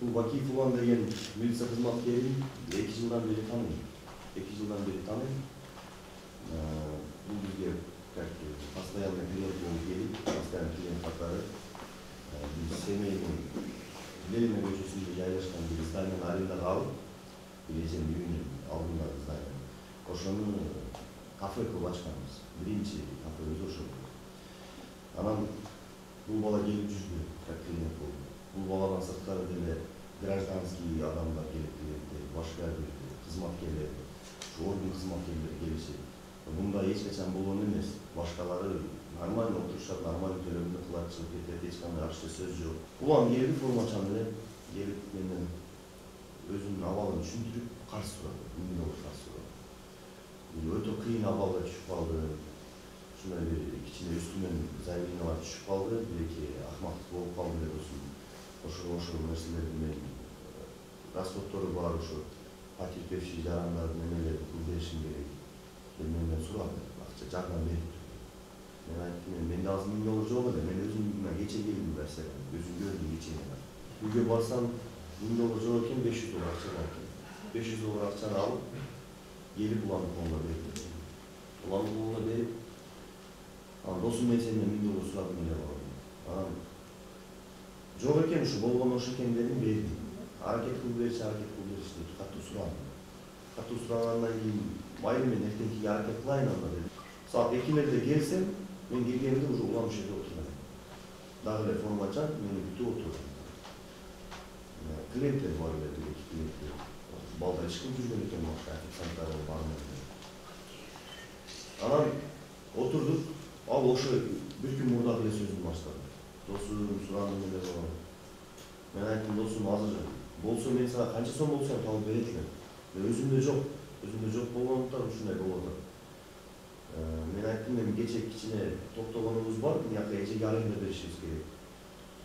Бул Бакиев Улан деген милиция кызматкерин 2 жылдан бери тааныйм. 2 жылдан бери тааныйм. Бул бизге как постоянный клиент болуп келип, постоянный клиент катары биз семейный Ленина көчөсүндө жайлашкан бир зданиянын арендага алып, бир эженин үйүнүн алдындагы здание. Ошону кафе кылып ачканбыз. Биринчи кафебиз ошо. Анан бул бала келип жүрдү, как клиент болду. Бул баладан сырткары деле гражданский адамдар келип клиенттер, башка бир кызматкерлер, орган кызматкерлери келишет. Бунда эч качан болгон эмес. Башкалары нормально отурушат, нормально төлөмдү кылат, чыгып кетет, эч кандай акча сөз жок. Улам келди формачан менен, келип менен өзүнүн абалын түшүндүрүп, карыз сурады, 1000 доллар карыз сурады. Өтө кыйын абалга түшүп калды. Ушундай бир кичине үстүнөн заявлениялар түшүп калды, бир-эки акмактык болуп калды деп ошол нерселерди мен расходтору бар, ошо потерпевший жарандардын эмелерин пул беришим керек. Менден сурады, акча жардам берип. Мен айттым, менде азыр 1000 доллар жок эле, мен өзүм кече келдим берсем, өзүм көрдүм кечене. Үйгө барсам 1000 доллар жок экен, 500 доллар акча бар экен. 500 доллар акчаны алып, келип уланын колуна берди. Уланын колуна берип, анан досум мен сенден 1000 доллар сурадым эле бардым. Анан жок экен, ушу болгон ошо экен дедим, бердим. Аракет кылып берчи деп катуу сурадым. Катуу сурагандан кийин майыр мен эртеңки аракет кылайын анда дедим. Саат 2-лерде келсем, мен келгенде уже улам ошол жерде отурган. Дагы эле формачан мени күтүп отурган. Клиенттер бар эле, бир-эки клиенттер. Балдар ишкилип жүргөн экен, башка официанттар бармы. Анан отурдук, ал ошо бир күн мурдагы эле сөзүн баштады. Досум, сурадым эле бала. Мен айттым, досум, азыр болсо мен сага канча сом болсо табып берет элем. Өзүмдө жок болгондуктан ушундай болуп атат. Мен айттым, мен кече кичине токтогонубуз бар, мынакы эжеге аренда беришибиз керек.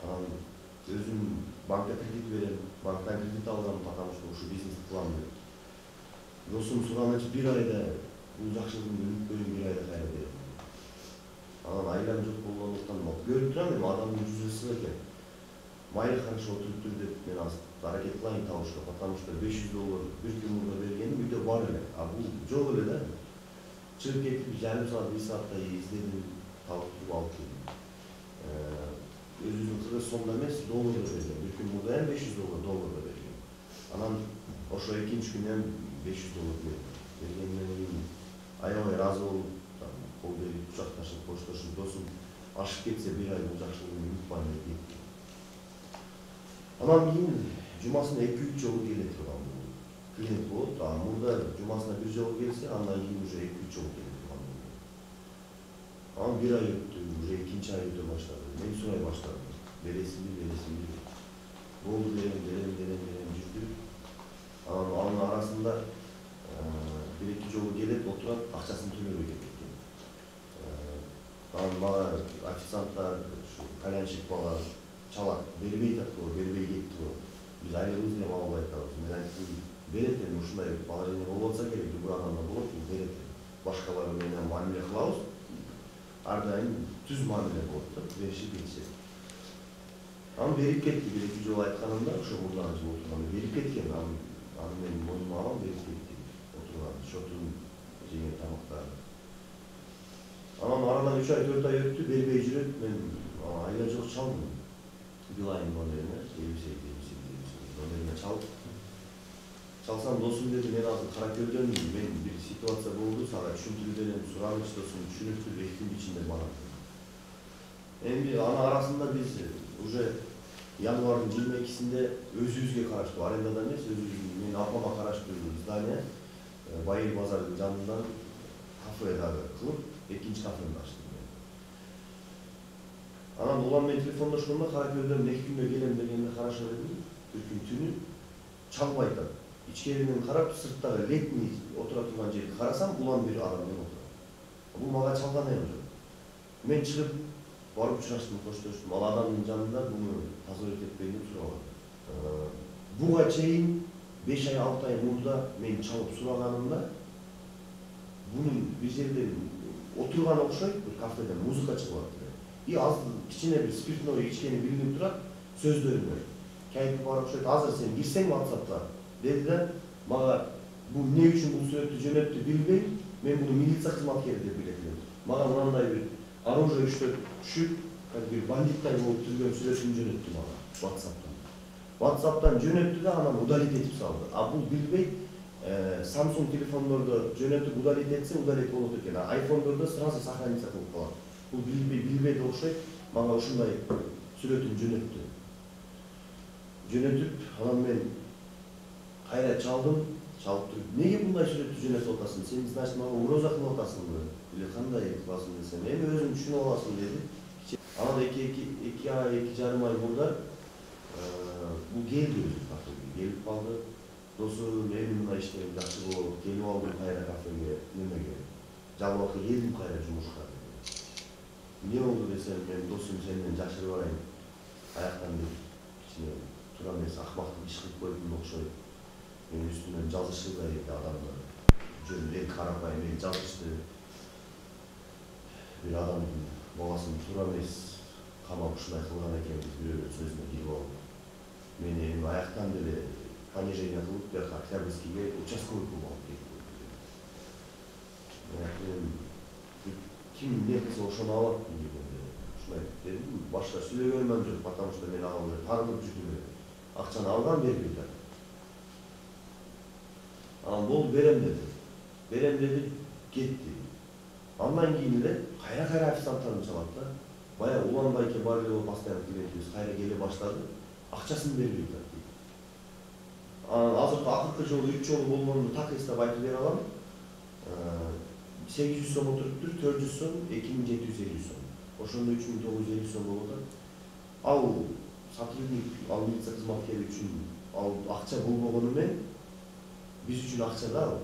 Анан өзүм банкка кредит берем, банктан кредит алгам, потому что ушу бизнес кылам деп. Досум сураганча бир айда бул жакшылыгымды өнүкпөйүн, бир айда кайра берем. Анан айлам жок болгондуктан көрүп турам, эми адамдын жүзү ысык экен. Майыр хорошо отуруптур деп мен аракет кылайын табышка, потому что 500 доллар бир күн мурда бергеним үйдө бар эле. А бул жок эле да. Чыгып кетип, жарым саат, 1 сааттай издедим, табып туруп алып келдим. Өзүбүздүн кыргыз сомдо эмес, долларда берген. Бир күн мурда 500 долларда берген. Анан ошо экинчи күнү 500 доллар бердим. Бергенден кийин аябай ыраазы болуп, кол берип, кучакташып, коштошуп, досум ашып кетсе бир ай бул жакшылыгымды унутпайм деп кетти. Анан кийин жумасына 2-3 жолу келе турган клиент болот. Мурда жумасына бир жолу келсе, андан кийин уже 2-3 жолу келе турган. Анан бир ай өттү, уже экинчи ай өтө баштады. Мен сурай баштадым. Бересиңби? Болду дерем жүрдү. Анын арасында бир-эки жолу келет, отурат, акчасын төлөбөй кеткен. Анан мага официанттар, кальянщик бала чалат, бербей кетти го. Биз айлыгыбызды деп алып айтабыз. Мен айттым, берет эми ушундай положение болуп атса керек, любой адамда болот, берет. Башкалар менен мамиле кылабыз. Ар дайым түз мамиле болот да, беришип кетишет. Анан берип кетти, бир-эки жолу айтканымда, ошо мурдагы жылы отурганда берип кеткен. Аны мен мойнума алам, берип кетти. Отурган, шотун, жеген тамактарын. Анан арадан 3 ай, 4 ай өттү, бербей жүрөт. Мен айла жок чалдым. Билайн номерине, 58 номерине чалсам, досум деди, мен азыр Каракөлдөнмүн, мен бир ситуация болду, сага түшүндүрүп берем, сураныч досум, түшүнүктүр, 2 күн ичинде барам. Эми анын арасында биз уже январдын 22-синде өзүбүзгө караштуу, арендада эмес, өзүбүздүн, мен апама караштуу здание, Байыр базардын жанынан кафе дагы кылып, экинчи кафемди ачтым. Анан улам менен телефондошкондо Каракөлдөн 2 күндө келем дегенде хорошо дедим. Бир күн түнү чалып айтат. Ичкеринен карап, сырттагы летний отура турган жерди карасам, улам бир адам менен отурат. Бул мага чалган эми жок. Мен чыгып барып учураштым, коштоштум. Ал адамдын жанында буну тазалык этпейин деп сураганым. Буга чейин 5 ай, 6 ай мурда мен чалып сураганымда бунун бир жерден отурган окшойт, бир кафеден музыка чыгып атты. И аз кичине бир спиртной ичкени билинип турат сөздөрүнө. кайфы бар окшойт. Азыр сен кирсең WhatsApp'та деди да, мага бул эмне үчүн бул сүрөттү жөнөттү билбейм, мен буну милиция кызматкери деп билет элем. Мага мындай бир оружие иштеп түшүп, бир бандиттай болуп түзгөн сүрөтүн жөнөттү мага WhatsApp'тан. WhatsApp'тан жөнөттү да анан удалить этип салды. А бул билбейт, Samsung телефондордо жөнөтүп удалить этсе удалить болот экен. А iPhone'дордо сразу сохраниться кылып калат. Бул билбейт окшойт. Мага ушундай сүрөтүн жөнөттү. Жөнөтүп, анан мен кайра чалдым. Чалып туруп, неге мындай сүрөттү жөнөтүп атасың? Сен значит мага угроза кылып атасыңбы? Или кандай кыласың десем, эми өзүң түшүнүп аласың деди. Анан 2 жарым ай мурда бул келди өзү кафеге, келип калды. Досум, эми мындай иштейм, жакшы болот, келип алдым кайра кафеге, немеге. Жалбакы келдим кайра жумушка. Эмне болду десем, мен досум сенден жашырып барайын. Аяктан бир кичине туура эмес акмактык иш кылып койдум окшойт. Мен үстүнөн жазышты эки адамдар. Жөн эле карапайым эле жазышты. Бир адамдын баласын туура эмес камап ушундай кылган экенбиз, бирөөнүн сөзүнө кирип алып. Мен эми аяктан деле понижение кылып, бияка Октябрьскийге участковый кылып алып кеттим. Ким эмне кылса ошону алат дегенде. Ушундай дедим, башка сүйлөгөнүм жок, потому что мен ага тагынып жүрдүм. Акчаны алган бербейт. Анан болду берем деди, кетти. Андан кийин эле кайра официанттарын чалат да. Бая уланбайке бар эле постоянно клиентибиз кайра келе баштады. Акчасын бербейт дейт. Анан акыркы жолу 3 жолу болгонду так эстеп айтып бере алам. 800 сом отуруптур, 400 сом, 2750 сом. Ошондо 3950 сом болот. Ал сотрудник, ал милиция кызматкери үчүн ал акча болбогону менен биз үчүн акча да ал.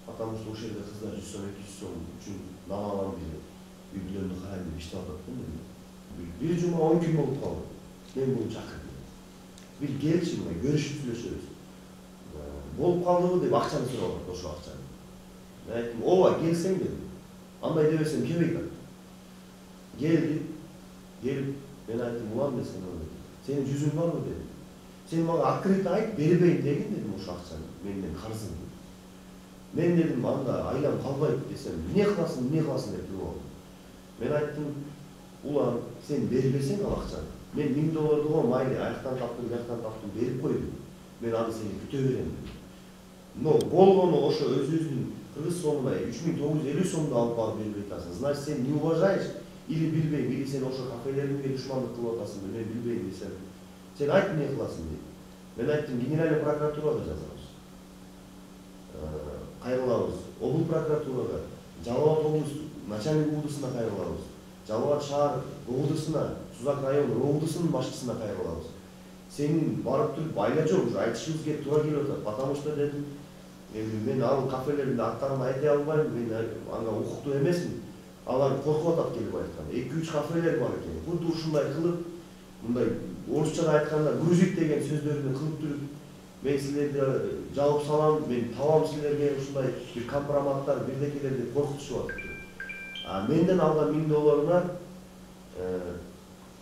Потому что ошол жерде кыздар 100 сом, 200 сом үчүн намалам биз үй-бүлөмдү карайм деп иштеп атат да. Бир жума 10 күн болуп калды. Мен буну чакырдым. Бир келчи, мына көрүшүп сүйлөшөбүз. Болуп калдыбы деп акчаны сурап атат, ошол акчаны. Мен айттым, ооба, келсең дедим. Андай дебесем келбейт атат. Келип, мен айттым, улан десем, сенин жүзүң барбы дедим. Сен мага открыто айт, бербейм деген дедим ошол акчаны, менден карызыңды. Мен дедим, анда айлам калбайт десем, эмне кыласың деп жүрүп алдым. Мен айттым, улан, сен бербесең ал акчаны, мен $1000 го майли, аяктан таптым, берип койдум. Мен аны сени күтө берем дедим. Но болгону ошо өзүбүздүн кыргыз сомундай 3950 сомду алып барып бербей атасың. Значит, сен не уважаешь или билбейм, или сен ошо кафелериңге душмандык кылып атасың, мен билбейм десем. Сен айт эмне кыласың дейт. Мен айттым, генеральный прокуратурага жазабыз. Кайрылабыз. Обул прокуратурага, Жалал абад начальник УВДсына кайрылабыз. Жалал абад шаар УВДсына, Сузак район УВДсынын башчысына кайрылабыз. Сенин барып туруп айла жок, уже айтышыбыз келип туура келип атат. Потому что дедим, мен ал кафелердин аттарын айта албайм, мен ага укуктуу эмесмин. Алар коркуп атат келип айтканда. 2-3 кафелер бар экен. Курду ушундай кылып, мындай орусчада айтканда грузит деген сөздөрүнү кылып туруп, мен силерди жабып салам, мен табам силерге ушундай бир компроматтар, бирдекелер деп коркутушуп атат. А менден алган $1000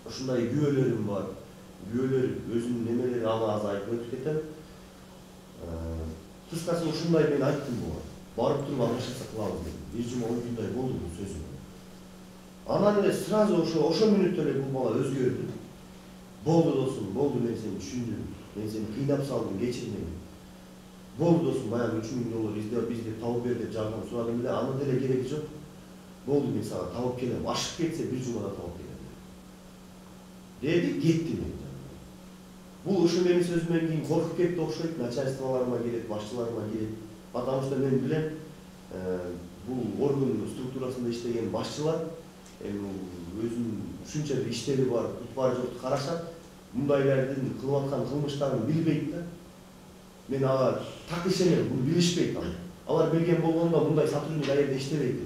ушундай күбөлөрүм бар. Күбөлөр өзүнүн немелери ага аз айтып өтүп кетем. Кыскасы ушундай мен айттым буга. Барып туруп анашасы кылабыз дедим. Бир жума 10 күндөй болду бул сөзүм. Анан эле сразу ошо мүнөттө эле бул бала өзгөрдү. Болду досум, болду, мен сени түшүндүм. Мен сени кыйнап салдым, кечир мени. Болду досум, баягы $3000 бизди табып бер деп жардам сурадым эле, аны деле кереги жок. Болду, мен сага табып келем. Ашып кетсе бир жумада табып келем. Деди, кетти мен. Бул ушу менин сөзүмөн кийин коркуп кетти окшойт, начальстволорума келет, башчыларыма келет. Потому что мен билем, бул орган структурасында иштеген башчылар өзүнүн ушунча бир иштери бар, бары жокту карашат, мындайлардын кылып аткан кылмыштарын билбейт да. Мен ага так ишенем, буну билишпейт ал. Алар билген болгондо мындай сотрудник аерде иштебейт.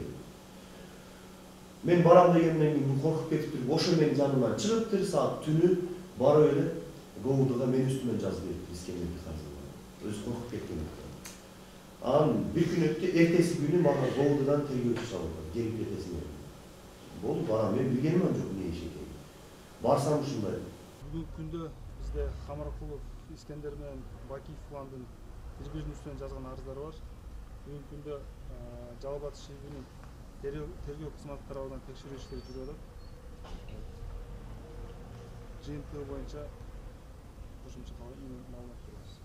Мен барам дегенден кийин коркуп кетип туруп, ошо менин жанымдан чыгып саат түнү барып эле ГОУДга мен үстүмөн жазып берип искемдик казып. Өзү коркуп кеткен. Анан бир күн өттү, эртеси күнү мага ГОУДдан тергөөчү чалып, келип кетесиң. Болду, барам, мен билгеним жок эмне иш экенин. Барсам ушундай. Бүгүнкү күндө бизде Камаракулов, Искендер менен Бакиев уландын тергөөчүнүн үстүнөн жазган арыздары бар. Бүгүнкү күндө Жалал Абад ШИИБинин тергөө кызматы тарабынан текшерүү иштери жүрүп атат. Жыйынтыгы боюнча кошумча маалымат беребиз.